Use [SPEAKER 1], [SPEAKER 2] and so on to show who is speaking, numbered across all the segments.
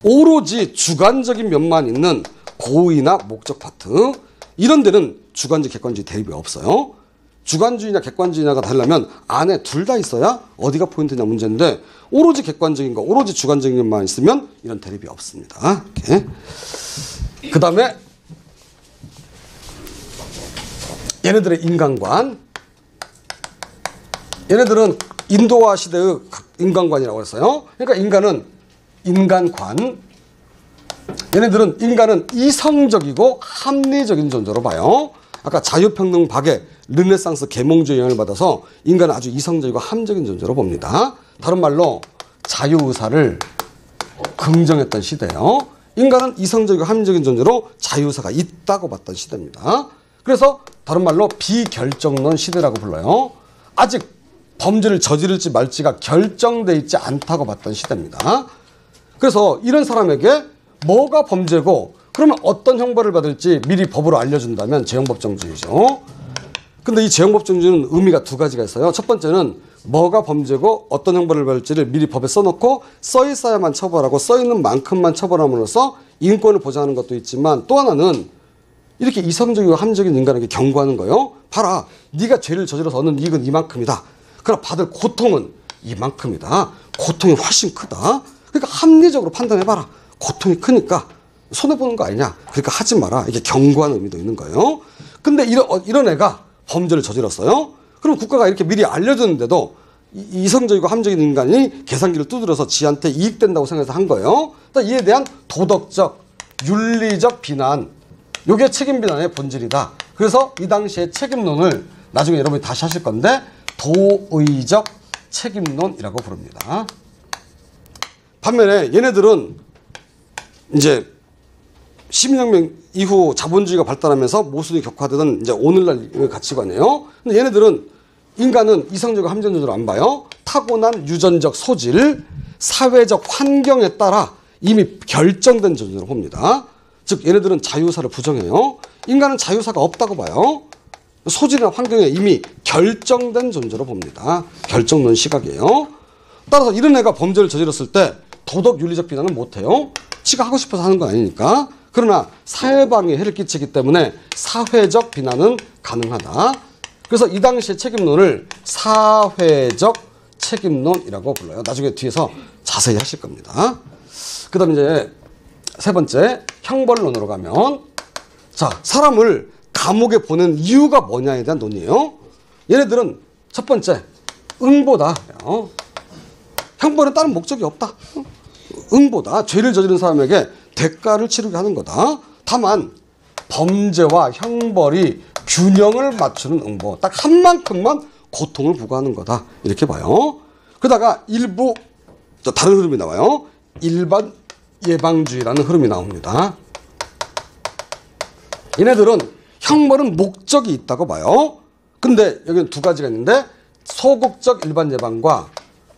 [SPEAKER 1] 오로지 주관적인 면만 있는 고의나 목적 파트, 이런 데는 주관주의, 객관주의 대립이 없어요. 주관주의냐 객관주의냐가 되려면 안에 둘 다 있어야 어디가 포인트냐 문제인데, 오로지 객관적인 거, 오로지 주관적인 것만 있으면 이런 대립이 없습니다. 이렇게. 그 다음에 얘네들의 인간관. 얘네들은 인도화 시대의 인간관이라고 했어요. 그러니까 인간은 인간관. 얘네들은 인간은 이성적이고 합리적인 존재로 봐요. 아까 자유평등 박애, 르네상스 계몽주의 영향을 받아서 인간은 아주 이성적이고 합리적인 존재로 봅니다. 다른 말로 자유의사를 긍정했던 시대예요. 인간은 이성적이고 합리적인 존재로 자유의사가 있다고 봤던 시대입니다. 그래서 다른 말로 비결정론 시대라고 불러요. 아직 범죄를 저지를지 말지가 결정돼 있지 않다고 봤던 시대입니다. 그래서 이런 사람에게 뭐가 범죄고 그러면 어떤 형벌을 받을지 미리 법으로 알려준다면 재형법정주의죠. 근데 이 재형법정주의는 의미가 두 가지가 있어요. 첫 번째는 뭐가 범죄고 어떤 형벌을 받을지를 미리 법에 써놓고 써있어야만 처벌하고 써있는 만큼만 처벌함으로써 인권을 보장하는 것도 있지만, 또 하나는 이렇게 이성적이고 합리적인 인간에게 경고하는 거예요. 봐라, 네가 죄를 저질러서 얻는 이익은 이만큼이다. 그럼 받을 고통은 이만큼이다. 고통이 훨씬 크다. 그러니까 합리적으로 판단해봐라. 고통이 크니까 손해보는 거 아니냐. 그러니까 하지 마라. 이게 경고하는 의미도 있는 거예요. 근데 이런 애가 범죄를 저질렀어요. 그럼 국가가 이렇게 미리 알려줬는데도 이성적이고 합리적인 인간이 계산기를 두드려서 지한테 이익된다고 생각해서 한 거예요. 이에 대한 도덕적, 윤리적 비난, 이게 책임 비난의 본질이다. 그래서 이 당시에 책임론을 나중에 여러분이 다시 하실 건데 도의적 책임론이라고 부릅니다. 반면에 얘네들은 이제 시민혁명 이후 자본주의가 발달하면서 모순이 격화되던 이제 오늘날 가치관이에요. 근데 얘네들은 인간은 이성적이고 합리적인 존재로 안 봐요. 타고난 유전적 소질, 사회적 환경에 따라 이미 결정된 존재로 봅니다. 즉 얘네들은 자유사를 부정해요. 인간은 자유사가 없다고 봐요. 소질이나 환경에 이미 결정된 존재로 봅니다. 결정론 시각이에요. 따라서 이런 애가 범죄를 저질렀을 때 도덕 윤리적 비난은 못해요. 지가 하고 싶어서 하는 건 아니니까. 그러나 사회방위에 해를 끼치기 때문에 사회적 비난은 가능하다. 그래서 이 당시의 책임론을 사회적 책임론이라고 불러요. 나중에 뒤에서 자세히 하실 겁니다. 그 다음에 이제 세 번째 형벌론으로 가면, 자, 사람을 감옥에 보낸 이유가 뭐냐에 대한 논의예요. 얘네들은 첫 번째 응보다. 형벌은 다른 목적이 없다. 응보다. 죄를 저지른 사람에게 대가를 치르게 하는 거다. 다만 범죄와 형벌이 균형을 맞추는 응보, 딱 한 만큼만 고통을 부과하는 거다. 이렇게 봐요. 그러다가 일부 다른 흐름이 나와요. 일반 예방주의라는 흐름이 나옵니다. 얘네들은 형벌은 목적이 있다고 봐요. 근데 여기는 두 가지가 있는데 소극적 일반 예방과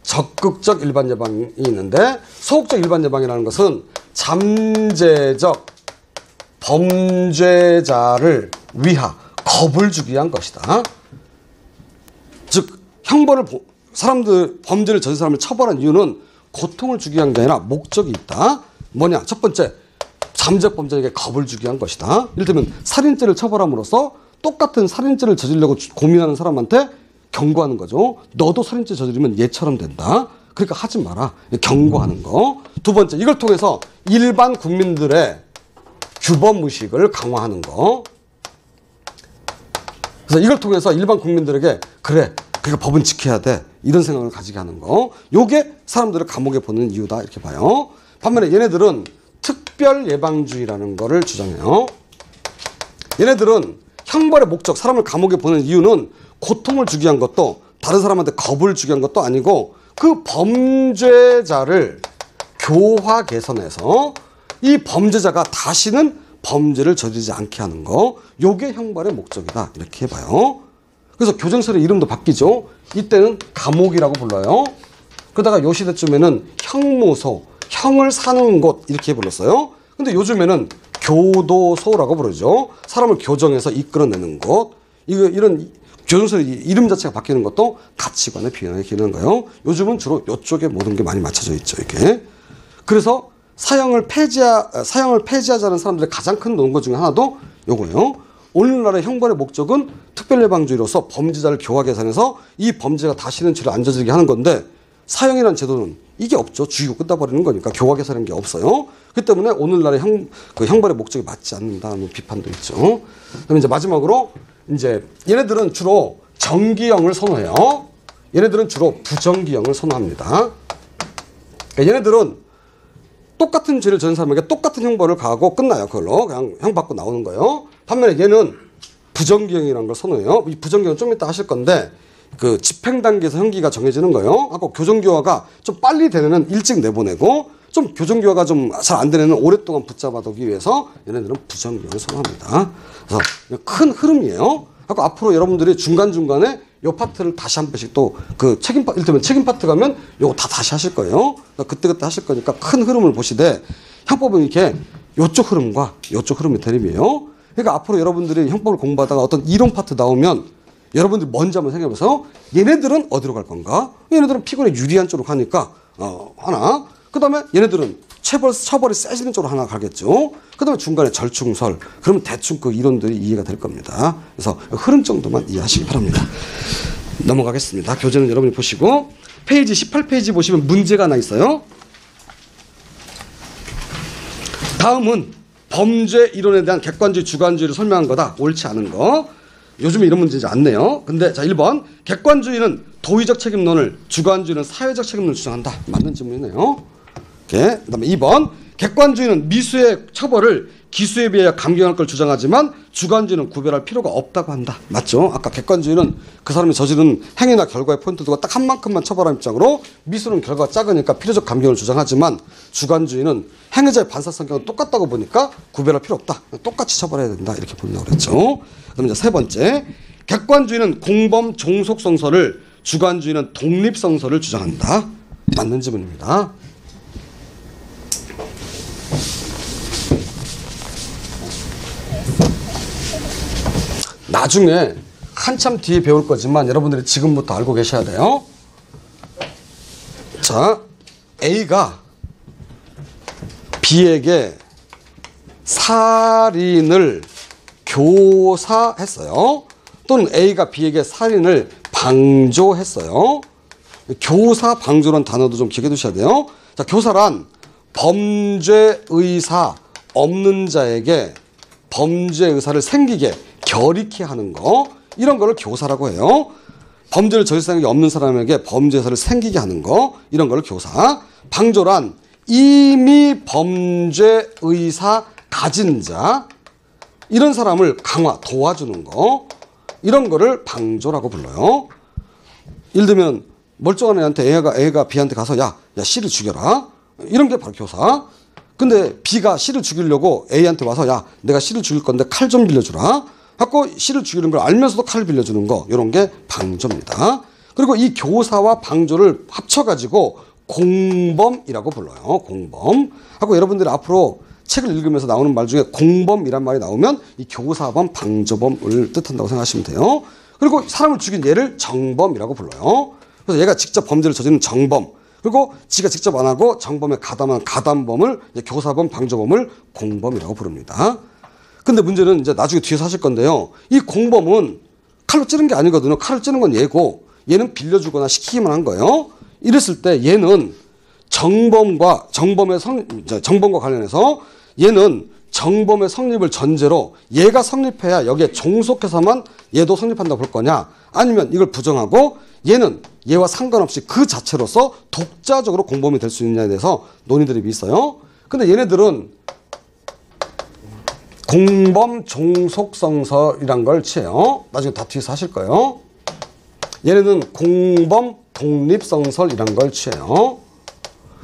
[SPEAKER 1] 적극적 일반 예방이 있는데, 소극적 일반 예방이라는 것은 잠재적 범죄자를 위하, 겁을 주기 위한 것이다. 즉 범죄를 저지른 사람을 처벌한 이유는 고통을 주기 위한 게 아니라 목적이 있다. 뭐냐? 첫 번째, 잠재적 범죄에게 겁을 주기 위한 것이다. 이를테면 살인죄를 처벌함으로써 똑같은 살인죄를 저지르려고 고민하는 사람한테 경고하는 거죠. 너도 살인죄 저지르면 얘처럼 된다. 그러니까 하지 마라. 경고하는 거. 두 번째, 이걸 통해서 일반 국민들의 규범의식을 강화하는 거. 그래서 이걸 통해서 일반 국민들에게 그래, 그러니까 법은 지켜야 돼, 이런 생각을 가지게 하는 거. 요게 사람들을 감옥에 보내는 이유다. 이렇게 봐요. 반면에 얘네들은 특별 예방주의라는 거를 주장해요. 얘네들은 형벌의 목적, 사람을 감옥에 보내는 이유는 고통을 주기 위한 것도 다른 사람한테 겁을 주기 위한 것도 아니고, 그 범죄자를 교화 개선해서 이 범죄자가 다시는 범죄를 저지르지 않게 하는 거, 요게 형벌의 목적이다. 이렇게 봐요. 그래서 교정설의 이름도 바뀌죠. 이때는 감옥이라고 불러요. 그러다가 요 시대쯤에는 형무소, 형을 사는 곳 이렇게 불렀어요. 근데 요즘에는 교도소라고 부르죠. 사람을 교정해서 이끌어내는 곳. 이런 교정설의 이름 자체가 바뀌는 것도 가치관의 비난에 기인한 거예요. 요즘은 주로 이쪽에 모든 게 많이 맞춰져 있죠. 이렇게. 그래서 사형을 폐지하자는 사람들의 가장 큰 논거 중에 하나도 요거예요. 오늘날의 형벌의 목적은 특별예방주의로서 범죄자를 교화 개선해서 이 범죄가 다시는 죄를 안 저지르게 하는 건데 사형이라는 제도는 이게 없죠. 죽이고 끝나버리는 거니까 교화 개선하는 게 없어요. 그 때문에 오늘날의 형벌의 목적이 맞지 않는다는 비판도 있죠. 그럼 이제 마지막으로 이제 얘네들은 주로 정기형을 선호해요. 얘네들은 주로 부정기형을 선호합니다. 그러니까 얘네들은 똑같은 죄를 저지른 사람에게 똑같은 형벌을 가하고 끝나요. 그걸로 그냥 형 받고 나오는 거예요. 반면에 얘는 부정기형이라는 걸 선호해요. 이 부정기형은 좀 이따 하실 건데 그 집행 단계에서 형기가 정해지는 거예요. 아까 교정교화가 좀 빨리 되는 애는 일찍 내보내고 좀 교정교화가 좀 잘 안 되는 애는 오랫동안 붙잡아두기 위해서 얘네들은 부정기형을 선호합니다. 그래서 큰 흐름이에요. 아까 앞으로 여러분들이 중간중간에 요 파트를 다시 한 번씩 또 그 이를테면 책임 파트 가면 요거 다 다시 하실 거예요. 그때그때 하실 거니까 큰 흐름을 보시되 형법은 이렇게 요쪽 흐름과 요쪽 흐름이 대립이에요. 그러니까 앞으로 여러분들이 형법을 공부하다가 어떤 이론 파트 나오면 여러분들이 먼저 한번 생각해보세요. 얘네들은 어디로 갈 건가? 얘네들은 피고에 유리한 쪽으로 가니까 하나. 그 다음에 얘네들은 처벌이 세지는 쪽으로 하나 가겠죠. 그 다음에 중간에 절충설. 그러면 대충 그 이론들이 이해가 될 겁니다. 그래서 흐름 정도만 이해하시기 바랍니다. 넘어가겠습니다. 교재는 여러분이 보시고 페이지 18페이지 보시면 문제가 하나 있어요. 다음은 범죄 이론에 대한 객관주의, 주관주의를 설명한 거다. 옳지 않은 거. 요즘에 이런 문제 이제 안 내요. 근데 자 1번 객관주의는 도의적 책임론을, 주관주의는 사회적 책임론을 주장한다. 맞는 질문이네요. 오케이. 그다음에 2번 객관주의는 미수의 처벌을 기수에 비하여 감경할 걸 주장하지만 주관주의는 구별할 필요가 없다고 한다. 맞죠? 아까 객관주의는 그 사람이 저지른 행위나 결과의 포인트 두고 딱 한 만큼만 처벌하는 입장으로 미수는 결과가 작으니까 필요적 감경을 주장하지만 주관주의는 행위자의 반사 성격은 똑같다고 보니까 구별할 필요 없다. 똑같이 처벌해야 된다. 이렇게 본다고 그랬죠. 그럼 이제 세 번째 객관주의는 공범 종속성서를, 주관주의는 독립성서를 주장한다. 맞는 지문입니다. 나중에 한참 뒤에 배울 거지만 여러분들이 지금부터 알고 계셔야 돼요. 자, A가 B에게 살인을 교사했어요. 또는 A가 B에게 살인을 방조했어요. 교사, 방조라는 단어도 좀 기억해 두셔야 돼요. 자, 교사란 범죄 의사 없는 자에게 범죄 의사를 생기게 결익케 하는 거, 이런 거를 교사라고 해요. 범죄를 저질 생각이 없는 사람에게 범죄 의사를 생기게 하는 거, 이런 거를 교사. 방조란 이미 범죄 의사 가진 자, 이런 사람을 강화, 도와주는 거, 이런 거를 방조라고 불러요. 예를 들면 멀쩡한 애한테 A가 B한테 가서 야 C를 죽여라. 이런 게 바로 교사. 근데 B가 C를 죽이려고 A한테 와서 야 내가 C를 죽일 건데 칼 좀 빌려주라. 하고 C를 죽이는 걸 알면서도 칼을 빌려주는 거, 이런 게 방조입니다. 그리고 이 교사와 방조를 합쳐가지고 공범이라고 불러요. 공범. 하고 여러분들이 앞으로 책을 읽으면서 나오는 말 중에 공범이란 말이 나오면 이 교사범, 방조범을 뜻한다고 생각하시면 돼요. 그리고 사람을 죽인 얘를 정범이라고 불러요. 그래서 얘가 직접 범죄를 저지른 정범, 그리고 지가 직접 안 하고 정범에 가담한 가담범을 교사범, 방조범을 공범이라고 부릅니다. 근데 문제는 이제 나중에 뒤에서 하실 건데요. 이 공범은 칼로 찌른 게 아니거든요. 칼을 찌른 건 얘고 얘는 빌려주거나 시키기만 한 거예요. 이랬을 때 얘는 정범과 관련해서 얘는 정범의 성립을 전제로 얘가 성립해야 여기에 종속해서만 얘도 성립한다고 볼 거냐, 아니면 이걸 부정하고 얘는 얘와 상관없이 그 자체로서 독자적으로 공범이 될 수 있느냐에 대해서 논의들이 있어요. 근데 얘네들은 공범 종속성설이란 걸 취해요. 나중에 다 뒤에서 하실 거예요. 얘네는 공범 독립성설이란 걸 취해요.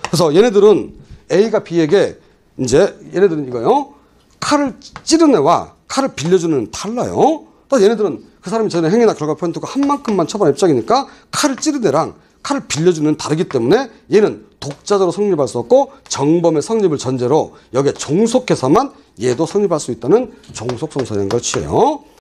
[SPEAKER 1] 그래서 얘네들은 A가 B에게 이제 얘네들은 이거요. 칼을 찌른 애와 칼을 빌려주는 애는 달라요. 또 얘네들은 그 사람이 전에 행위나 결과 포인트가 한 만큼만 처벌할 입장이니까 칼을 찌른 애랑 칼을 빌려주는 애는 다르기 때문에 얘는 독자적으로 성립할 수 없고 정범의 성립을 전제로 여기에 종속해서만 얘도 성립할 수 있다는 종속성설인 걸 취해요.